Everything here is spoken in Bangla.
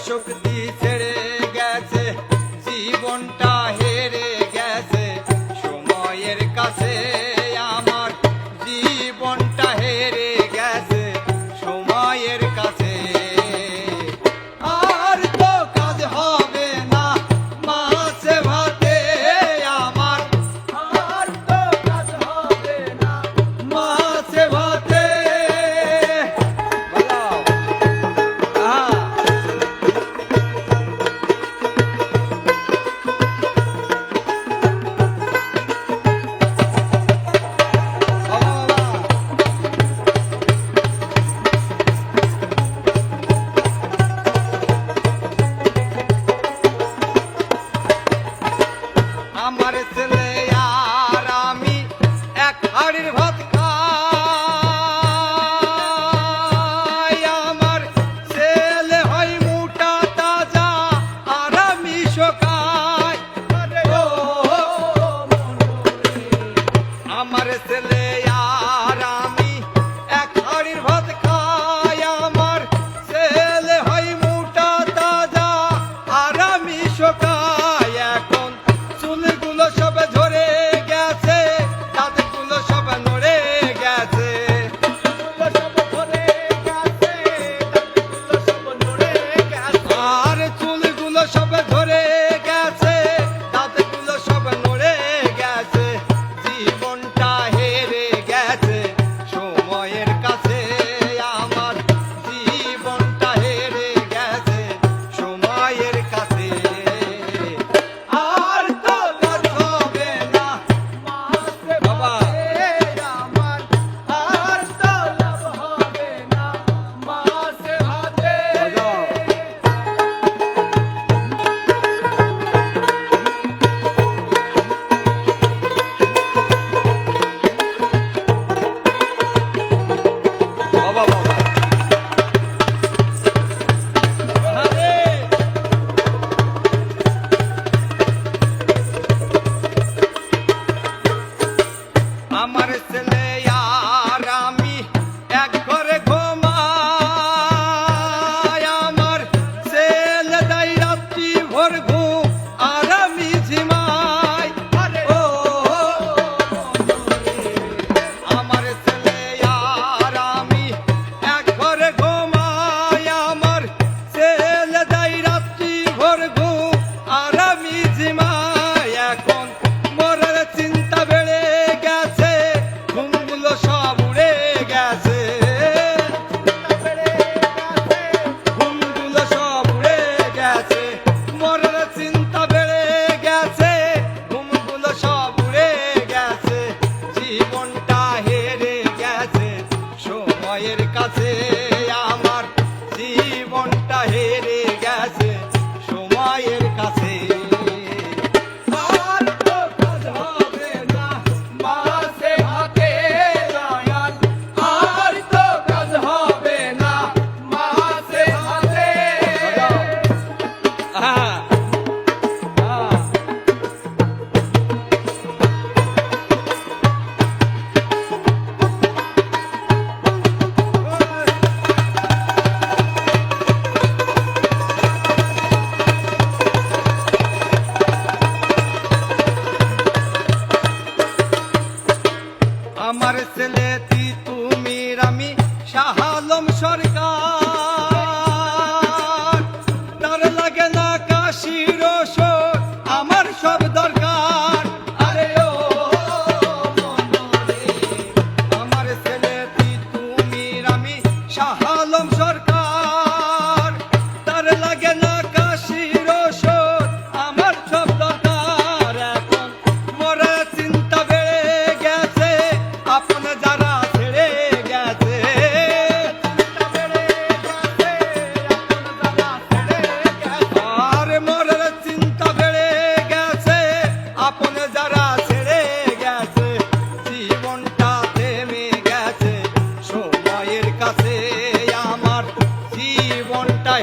শক্তি ছেড়ে গেছে, জীবনটা হেরে গেছে সময়ের কাছে। আমার জীবনটা হেরে গেছে সময়ের কাছে। আর তো কাজ হবে না মাছে ভাতে আমার, আর তো কাজ হবে না মাছে ভাতে। আমার ছেলে আর আমি এক হাড়ির ভাত খাই। আমার ছেলে হয় মোটা তাজা আর আমি শোকাই। আমার ছেলে আর আমি এক হাড়ির ভাত খাই। আমার ছেলে হয় মোটা তাজা আর আমি শোকাই। এখন চুলগুলো সব ঝরে গেছে, দাঁতগুলো সব নড়ে গেছে, আর চুলগুলো সব ঝরে গেছে, দাঁতগুলো সব নড়ে গেছে। জীবনটা হেরে গেছে সময়ের কাছে। আমার জীবনটা হেরে গেছে সময়ের কাছে। আর তো কাজ হবে না বাবা, আমার আর তো লাভ হবে না মাছে ভাতে। বাবা বাবা আরে আমার ছেলে আর আমি এক ঘরে ঘুমাই। আমার ছেলে দেয় রাত্রি ভোর ঘুম আর আমি ঝিমাই। ও আমার ছেলে আর আমি এক ঘরে ঘুমাই। আমার ছেলে দেয় রাত্রি ভোর ঘুম আর আমি ঝিমাই। এখন মরার চিন্তা বেড়ে গেছে, ঘুমগুলো সব উড়ে গেছে, ঘুমগুলো সব উড়ে গেছে। মরার চিন্তা বেড়ে গেছে, ঘুমগুলো সব উড়ে গেছে। জীবনটা হেরে গেছে সময়ের কাছে। আমার জীবনটা হেরে গেছে সময়ের কাছে। আর তো কাজ হবে না মাছে ভাতে দয়াল, আর তো কাজ হবে না মাছে ভাতে। আমার ছেলে তিতুমির আমি শাহ আলম সরকার। তার লাগে না কাশির ওষুধ, আমার সব দরকার। আরে ও মনরে, আমার ছেলে তিতুমির আমি শাহ আলম সরকার। তার লাগে না কাশির ওষুধ, আমার সব দরকার। এখন মরা চিন্তা বেড়ে গেছে, আপন যারা ছেড়ে গেছে। আর মরার চিন্তা বেড়ে গেছে, আপন যারা ছেড়ে গেছে। জীবনটা থেমে গেছে সময়ের কাছে। আমার জীবনটা